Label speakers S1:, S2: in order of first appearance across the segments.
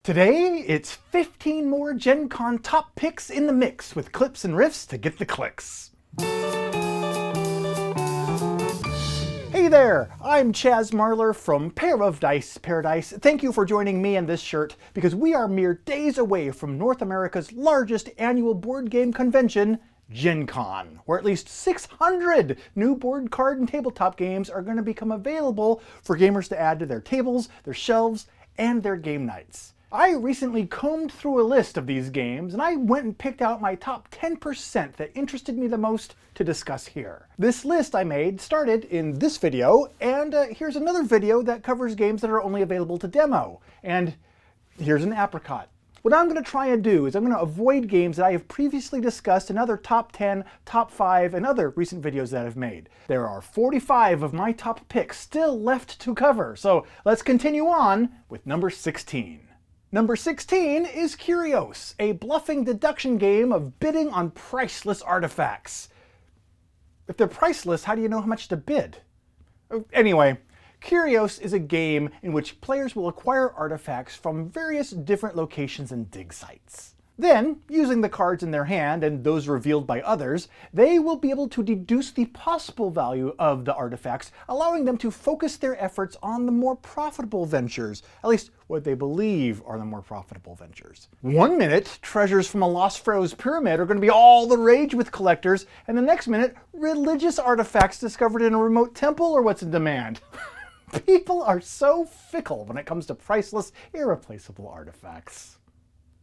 S1: Today, it's 15 more Gen Con top picks in the mix with clips and riffs to get the clicks. Hey there, I'm Chaz Marler from Pair of Dice Paradise. Thank you for joining me and this shirt because we are mere days away from North America's largest annual board game convention, Gen Con, where at least 600 new board, card, and tabletop games are going to become available for gamers to add to their tables, their shelves, and their game nights. I recently combed through a list of these games and I went and picked out my top 10% that interested me the most to discuss here. This list I made started in this video, and here's another video that covers games that are only available to demo. And here's an apricot. What I'm going to try and do is I'm going to avoid games that I have previously discussed in other top 10, top 5, and other recent videos that I've made. There are 45 of my top picks still left to cover, so let's continue on with number 16. Number 16 is Kurios, a bluffing deduction game of bidding on priceless artifacts. If they're priceless, how do you know how much to bid? Anyway, Kurios is a game in which players will acquire artifacts from various different locations and dig sites. Then, using the cards in their hand and those revealed by others, they will be able to deduce the possible value of the artifacts, allowing them to focus their efforts on the more profitable ventures, at least what they believe are the more profitable ventures. 1 minute, treasures from a lost pharaoh's pyramid are going to be all the rage with collectors, and the next minute, religious artifacts discovered in a remote temple are what's in demand. People are so fickle when it comes to priceless, irreplaceable artifacts.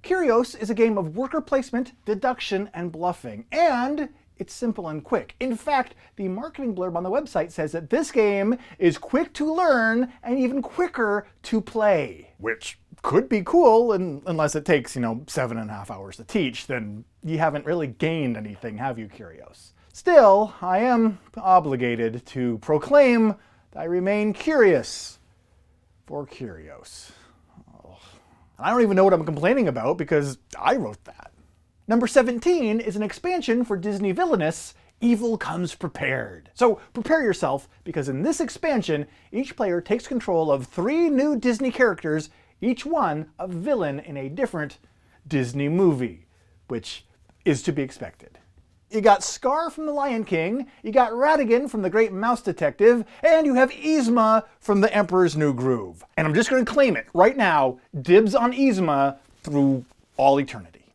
S1: Kurios is a game of worker placement, deduction, and bluffing, and it's simple and quick. In fact, the marketing blurb on the website says that this game is quick to learn and even quicker to play, which could be cool unless it takes, 7.5 hours to teach. Then you haven't really gained anything, have you, Kurios? Still, I am obligated to proclaim that I remain curious for Kurios. I don't even know what I'm complaining about because I wrote that. Number 17 is an expansion for Disney Villainous, Evil Comes Prepared. So prepare yourself, because in this expansion, each player takes control of 3 new Disney characters, each one a villain in a different Disney movie, which is to be expected. You got Scar from The Lion King, you got Ratigan from The Great Mouse Detective, and you have Yzma from The Emperor's New Groove. And I'm just going to claim it right now, dibs on Yzma through all eternity.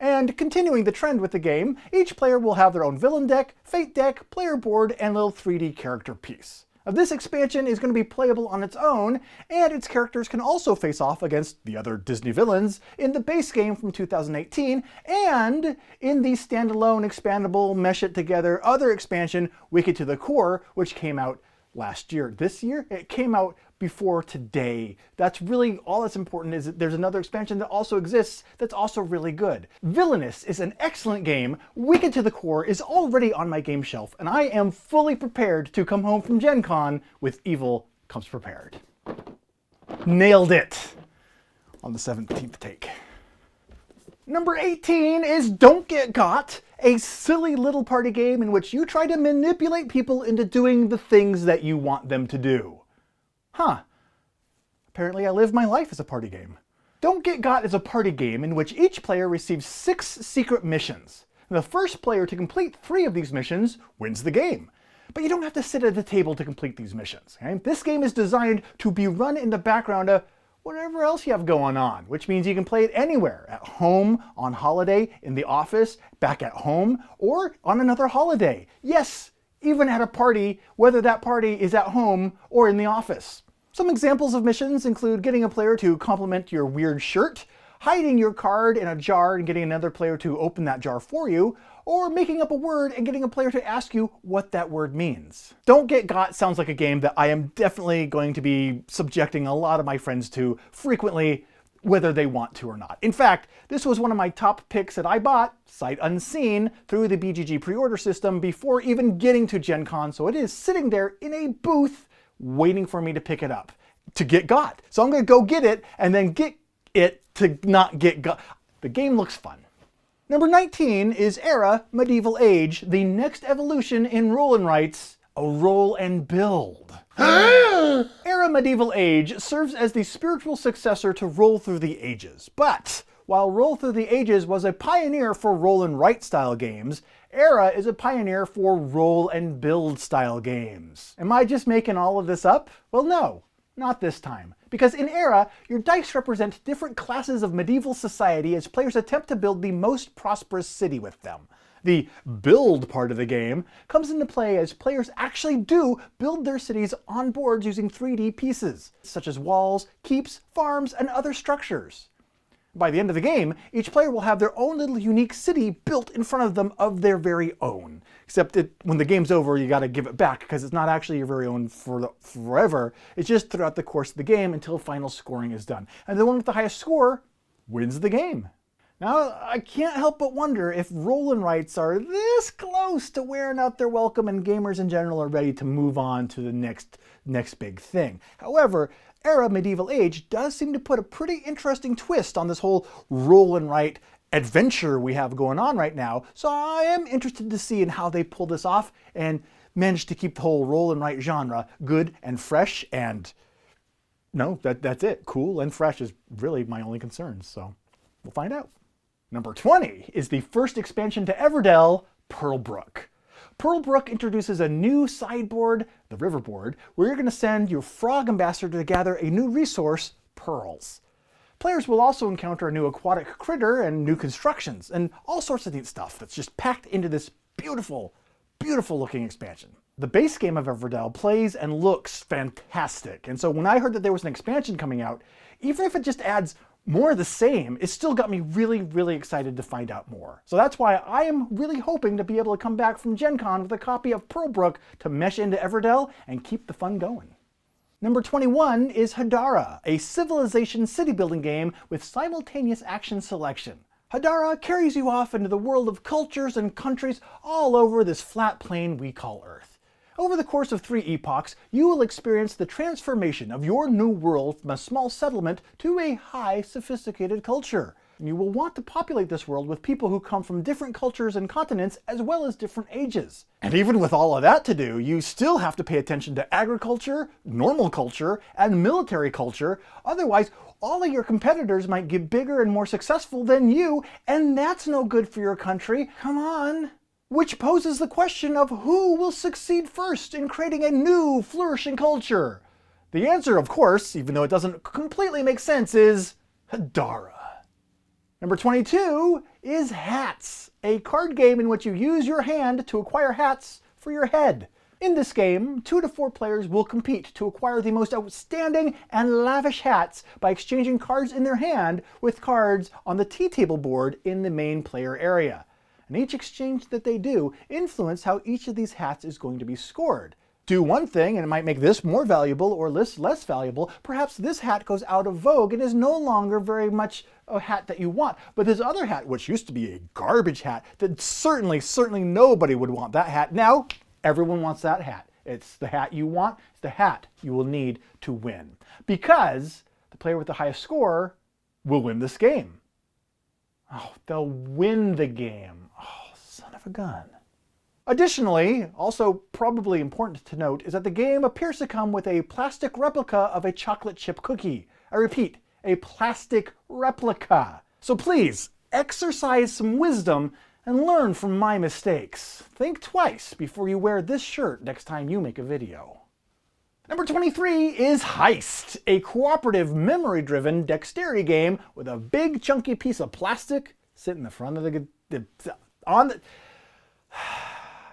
S1: And continuing the trend with the game, each player will have their own villain deck, fate deck, player board, and little 3D character piece. This expansion is going to be playable on its own, and its characters can also face off against the other Disney villains in the base game from 2018, and in the standalone, expandable, mesh it together other expansion, Wicked to the Core, which came out last year. This year, it came out before today. That's really all that's important, is that there's another expansion that also exists that's also really good. Villainous is an excellent game. Wicked to the Core is already on my game shelf, and I am fully prepared to come home from Gen Con with Evil Comes Prepared. Nailed it on the 17th take. Number 18 is Don't Get Got, a silly little party game in which you try to manipulate people into doing the things that you want them to do. Huh. Apparently I live my life as a party game. Don't Get Got is a party game in which each player receives 6 secret missions. The first player to complete 3 of these missions wins the game. But you don't have to sit at the table to complete these missions. Okay? This game is designed to be run in the background of whatever else you have going on, which means you can play it anywhere, at home, on holiday, in the office, back at home, or on another holiday. Yes, even at a party, whether that party is at home or in the office. Some examples of missions include getting a player to compliment your weird shirt, hiding your card in a jar and getting another player to open that jar for you, or making up a word and getting a player to ask you what that word means. Don't Get Got sounds like a game that I am definitely going to be subjecting a lot of my friends to frequently, whether they want to or not. In fact, this was one of my top picks that I bought, sight unseen, through the BGG pre-order system before even getting to Gen Con, so it is sitting there in a booth waiting for me to pick it up, to get got. So I'm going to go get it, and then get it to not get got. The game looks fun. Number 19 is Era Medieval Age, the next evolution in roll and writes, a roll and build. Era Medieval Age serves as the spiritual successor to Roll Through the Ages, but while Roll Through the Ages was a pioneer for roll and write style games, Era is a pioneer for roll and build style games. Am I just making all of this up? Well, no, not this time. Because in Era, your dice represent different classes of medieval society as players attempt to build the most prosperous city with them. The build part of the game comes into play as players actually do build their cities on boards using 3D pieces, such as walls, keeps, farms, and other structures. By the end of the game, each player will have their own little unique city built in front of them of their very own. Except when the game's over, you gotta give it back because it's not actually your very own forever. It's just throughout the course of the game until final scoring is done. And the one with the highest score wins the game. Now, I can't help but wonder if roll and writes are this close to wearing out their welcome and gamers in general are ready to move on to the next big thing. However, Era Medieval Age does seem to put a pretty interesting twist on this whole roll and write adventure we have going on right now, so I am interested to see in how they pull this off and manage to keep the whole roll and write genre good and fresh and... no, that's it. Cool and fresh is really my only concern, so we'll find out. Number 20 is the first expansion to Everdell, Pearlbrook. Pearlbrook introduces a new sideboard, the Riverboard, where you're going to send your frog ambassador to gather a new resource, pearls. Players will also encounter a new aquatic critter and new constructions, and all sorts of neat stuff that's just packed into this beautiful, beautiful looking expansion. The base game of Everdell plays and looks fantastic, and so when I heard that there was an expansion coming out, even if it just adds more of the same, it still got me really, really excited to find out more. So that's why I am really hoping to be able to come back from Gen Con with a copy of Pearlbrook to mesh into Everdell and keep the fun going. Number 21 is Hodari, a civilization city building game with simultaneous action selection. Hodari carries you off into the world of cultures and countries all over this flat plane we call Earth. Over the course of 3 epochs, you will experience the transformation of your new world from a small settlement to a high, sophisticated culture. And you will want to populate this world with people who come from different cultures and continents as well as different ages. And even with all of that to do, you still have to pay attention to agriculture, normal culture, and military culture. Otherwise, all of your competitors might get bigger and more successful than you, and that's no good for your country. Come on. Which poses the question of who will succeed first in creating a new, flourishing culture. The answer, of course, even though it doesn't completely make sense, is Hodari. Number 22 is Hats, a card game in which you use your hand to acquire hats for your head. In this game, 2 to 4 players will compete to acquire the most outstanding and lavish hats by exchanging cards in their hand with cards on the tea table board in the main player area. And each exchange that they do influence how each of these hats is going to be scored. Do one thing and it might make this more valuable or less valuable. Perhaps this hat goes out of vogue and is no longer very much a hat that you want. But this other hat, which used to be a garbage hat, that certainly nobody would want that hat. Now, everyone wants that hat. It's the hat you want. It's the hat you will need to win. Because the player with the highest score will win this game. Oh, they'll win the game. Oh, son of a gun. Additionally, also probably important to note, is that the game appears to come with a plastic replica of a chocolate chip cookie. I repeat, a plastic replica. So please, exercise some wisdom and learn from my mistakes. Think twice before you wear this shirt next time you make a video. Number 23 is Heist, a cooperative, memory-driven dexterity game with a big chunky piece of plastic sitting in the front of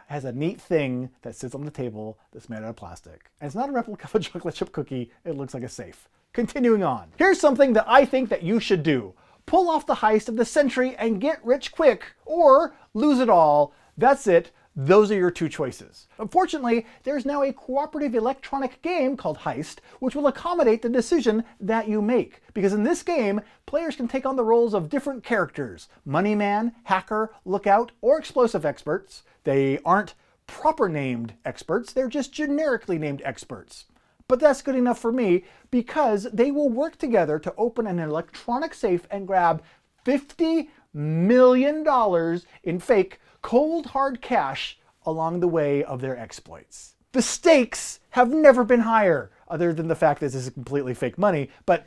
S1: has a neat thing that sits on the table that's made out of plastic. And it's not a replica of a chocolate chip cookie, it looks like a safe. Continuing on. Here's something that I think that you should do. Pull off the heist of the century and get rich quick, or lose it all. That's it. Those are your 2 choices. Unfortunately, there's now a cooperative electronic game called Heist, which will accommodate the decision that you make. Because in this game, players can take on the roles of different characters: moneyman, hacker, lookout, or explosive experts. They aren't proper named experts, they're just generically named experts. But that's good enough for me, because they will work together to open an electronic safe and grab $50 million in fake, cold hard cash along the way of their exploits. The stakes have never been higher, other than the fact that this is completely fake money, but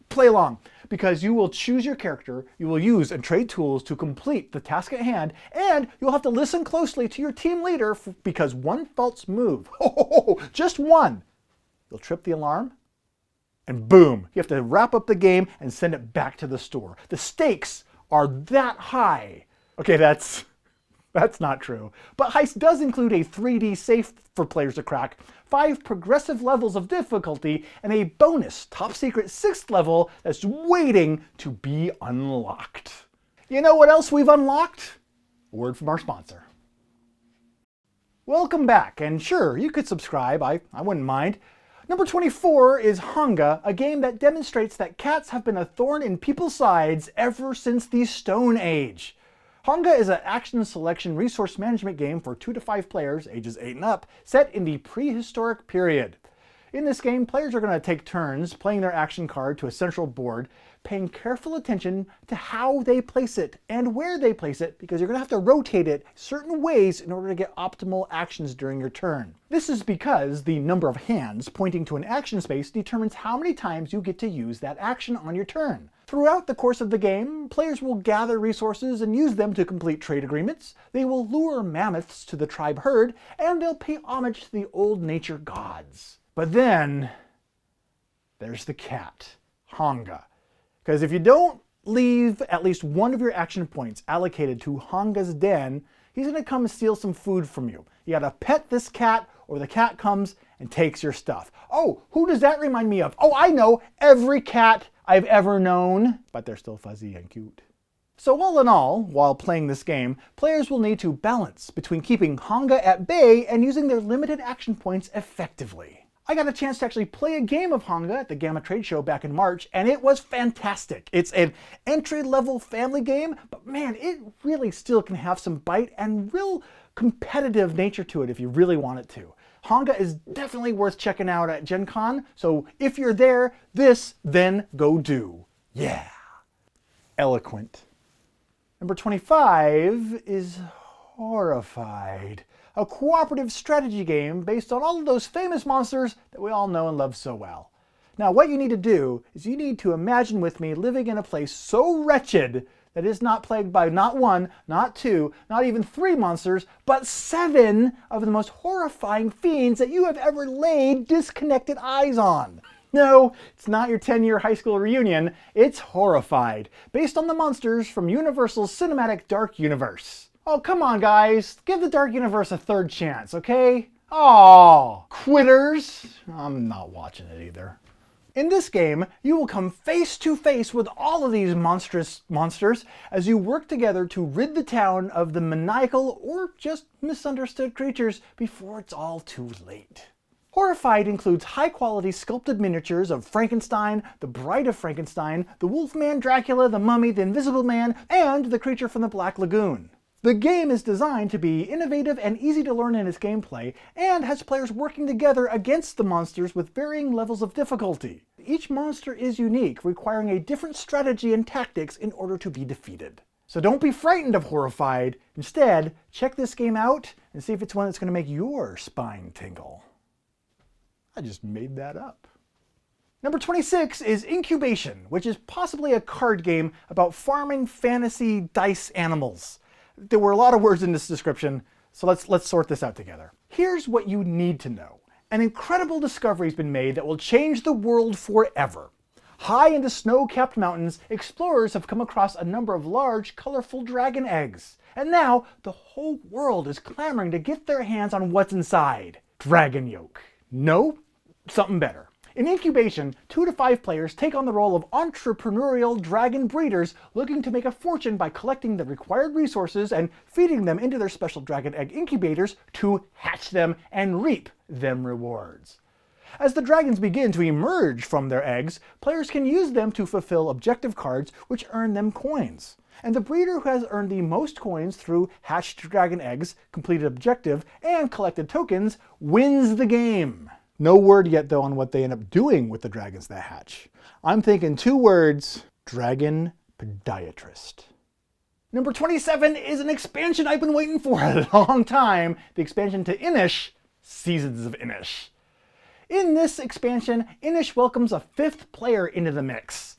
S1: play along, because you will choose your character, you will use and trade tools to complete the task at hand, and you'll have to listen closely to your team leader because one false move, just one, you'll trip the alarm, and boom, you have to wrap up the game and send it back to the store. The stakes are that high. Okay, that's not true. But Heist does include a 3D safe for players to crack, 5 progressive levels of difficulty, and a bonus top secret 6th level that's waiting to be unlocked. You know what else we've unlocked? A word from our sponsor. Welcome back, and sure, you could subscribe, I wouldn't mind. Number 24 is Haga, a game that demonstrates that cats have been a thorn in people's sides ever since the Stone Age. Haga is an action selection resource management game for 2 to 5 players, ages 8 and up, set in the prehistoric period. In this game, players are going to take turns playing their action card to a central board, paying careful attention to how they place it and where they place it, because you're going to have to rotate it certain ways in order to get optimal actions during your turn. This is because the number of hands pointing to an action space determines how many times you get to use that action on your turn. Throughout the course of the game, players will gather resources and use them to complete trade agreements, they will lure mammoths to the tribe herd, and they'll pay homage to the old nature gods. But then, there's the cat, Haga. Because if you don't leave at least one of your action points allocated to Haga's den, he's going to come and steal some food from you. You gotta pet this cat, or the cat comes and takes your stuff. Oh, who does that remind me of? Oh, I know, every cat I've ever known, but they're still fuzzy and cute. So all in all, while playing this game, players will need to balance between keeping Haga at bay and using their limited action points effectively. I got a chance to actually play a game of Haga at the Gamma Trade Show back in March, and it was fantastic. It's an entry-level family game, but man, it really still can have some bite and real competitive nature to it if you really want it to. Haga is definitely worth checking out at Gen Con, so if you're there, then go do. Yeah. Eloquent. Number 25 is Horrified, a cooperative strategy game based on all of those famous monsters that we all know and love so well. Now, what you need to do is you need to imagine with me living in a place so wretched that is not plagued by not 1, not 2, not even 3 monsters, but 7 of the most horrifying fiends that you have ever laid disconnected eyes on. No, it's not your 10-year high school reunion, it's Horrified, based on the monsters from Universal's cinematic Dark Universe. Oh, come on, guys. Give the Dark Universe a 3rd chance, okay? Aw, quitters. I'm not watching it either. In this game, you will come face to face with all of these monstrous monsters as you work together to rid the town of the maniacal or just misunderstood creatures before it's all too late. Horrified includes high-quality sculpted miniatures of Frankenstein, the Bride of Frankenstein, the Wolfman Dracula, the Mummy, the Invisible Man, and the creature from the Black Lagoon. The game is designed to be innovative and easy to learn in its gameplay, and has players working together against the monsters with varying levels of difficulty. Each monster is unique, requiring a different strategy and tactics in order to be defeated. So don't be frightened of Horrified. Instead, check this game out and see if it's one that's going to make your spine tingle. I just made that up. Number 26 is Incubation, which is possibly a card game about farming fantasy dice animals. There were a lot of words in this description, so let's sort this out together. Here's what you need to know. An incredible discovery has been made that will change the world forever. High in the snow-capped mountains, explorers have come across a number of large, colorful dragon eggs. And now, the whole world is clamoring to get their hands on what's inside. Dragon yolk. No? Something better. In Incubation, 2 to 5 players take on the role of entrepreneurial dragon breeders looking to make a fortune by collecting the required resources and feeding them into their special dragon egg incubators to hatch them and reap them rewards. As the dragons begin to emerge from their eggs, players can use them to fulfill objective cards which earn them coins. And the breeder who has earned the most coins through hatched dragon eggs, completed objective, and collected tokens wins the game. No word yet, though, on what they end up doing with the dragons that hatch. I'm thinking 2 words: dragon podiatrist. Number 27 is an expansion I've been waiting for a long time, the expansion to Inish, Seasons of Inish. In this expansion, Inish welcomes a 5th player into the mix.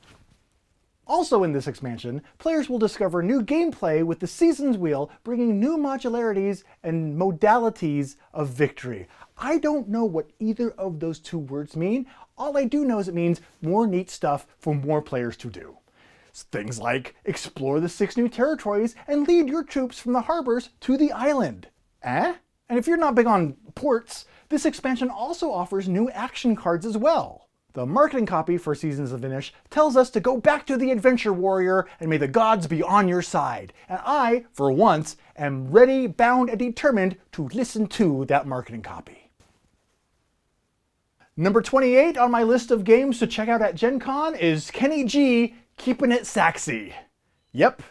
S1: Also in this expansion, players will discover new gameplay with the Seasons wheel, bringing new modularities and modalities of victory. I don't know what either of those two words mean. All I do know is it means more neat stuff for more players to do. Things like explore the 6 new territories and lead your troops from the harbors to the island. And if you're not big on ports, this expansion also offers new action cards as well. The marketing copy for Seasons of Inish tells us to go back to the adventure warrior and may the gods be on your side. And I, for once, am ready, bound, and determined to listen to that marketing copy. Number 28 on my list of games to check out at Gen Con is Kenny G Keeping It Saxy. Yep,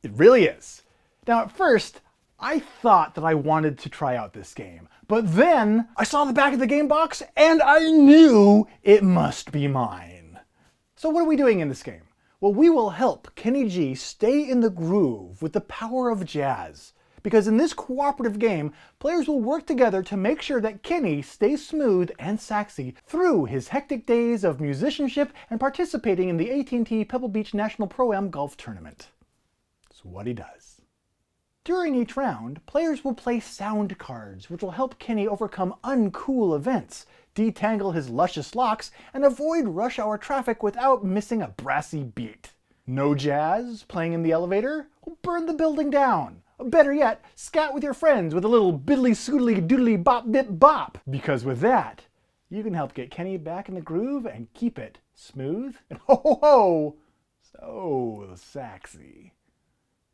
S1: it really is. Now at first, I thought that I wanted to try out this game, but then I saw the back of the game box and I knew it must be mine. So what are we doing in this game? Well, we will help Kenny G stay in the groove with the power of jazz. Because in this cooperative game, players will work together to make sure that Kenny stays smooth and saxy through his hectic days of musicianship and participating in the AT&T Pebble Beach National Pro-Am Golf Tournament. It's what he does. During each round, players will play sound cards, which will help Kenny overcome uncool events, detangle his luscious locks, and avoid rush hour traffic without missing a brassy beat. No jazz playing in the elevator will burn the building down. Better yet, scat with your friends with a little biddly scoodly doodly bop bip bop, because with that, you can help get Kenny back in the groove and keep it smooth and ho ho ho, so saxy.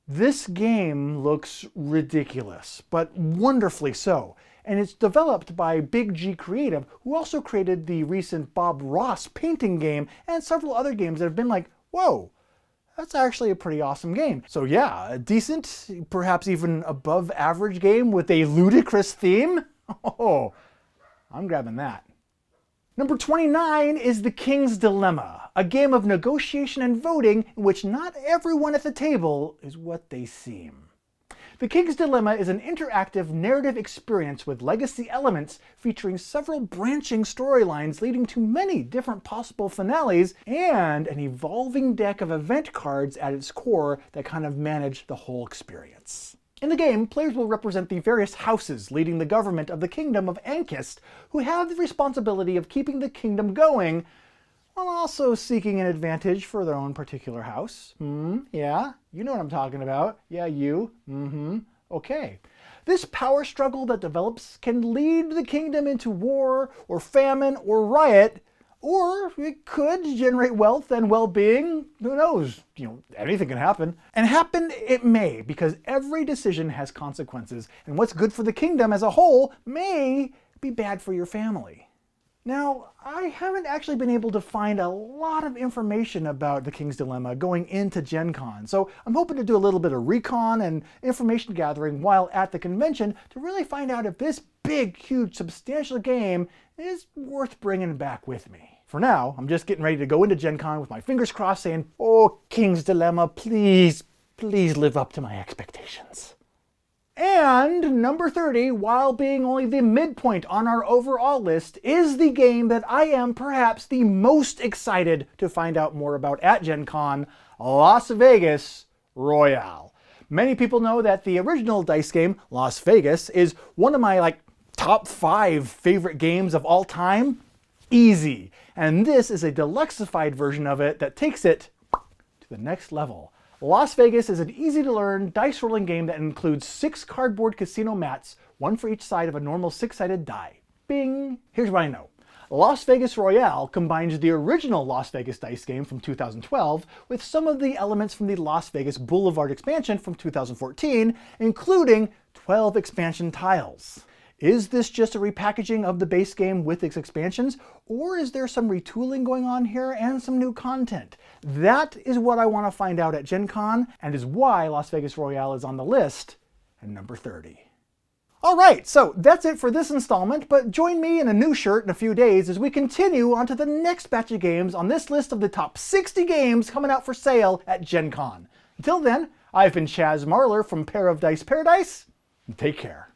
S1: This game looks ridiculous, but wonderfully so, and it's developed by Big G Creative, who also created the recent Bob Ross painting game and several other games that have been like, whoa, that's actually a pretty awesome game. So yeah, a decent, perhaps even above average game with a ludicrous theme. Oh, I'm grabbing that. Number 29 is The King's Dilemma, a game of negotiation and voting in which not everyone at the table is what they seem. The King's Dilemma is an interactive narrative experience with legacy elements featuring several branching storylines leading to many different possible finales and an evolving deck of event cards at its core that kind of manage the whole experience. In the game, players will represent the various houses leading the government of the Kingdom of Ankist, who have the responsibility of keeping the kingdom going, while also seeking an advantage for their own particular house. Yeah, you know what I'm talking about. Yeah, you. Okay. This power struggle that develops can lead the kingdom into war, or famine, or riot, or it could generate wealth and well-being. Who knows? Anything can happen. And happen it may, because every decision has consequences, and what's good for the kingdom as a whole may be bad for your family. Now, I haven't actually been able to find a lot of information about The King's Dilemma going into Gen Con, so I'm hoping to do a little bit of recon and information gathering while at the convention to really find out if this big, huge, substantial game is worth bringing back with me. For now, I'm just getting ready to go into Gen Con with my fingers crossed saying, oh, King's Dilemma, please, please live up to my expectations. And number 30, while being only the midpoint on our overall list, is the game that I am perhaps the most excited to find out more about at Gen Con, Las Vegas Royale. Many people know that the original dice game, Las Vegas, is one of my top 5 favorite games of all time. Easy. And this is a deluxeified version of it that takes it to the next level. Las Vegas is an easy-to-learn dice rolling game that includes 6 cardboard casino mats, one for each side of a normal 6-sided die. Bing! Here's what I know. Las Vegas Royale combines the original Las Vegas dice game from 2012 with some of the elements from the Las Vegas Boulevard expansion from 2014, including 12 expansion tiles. Is this just a repackaging of the base game with its expansions, or is there some retooling going on here and some new content? That is what I want to find out at Gen Con, and is why Las Vegas Royale is on the list at number 30. Alright, so that's it for this installment, but join me in a new shirt in a few days as we continue on to the next batch of games on this list of the top 60 games coming out for sale at Gen Con. Until then, I've been Chaz Marler from Pair of Dice Paradise, and take care.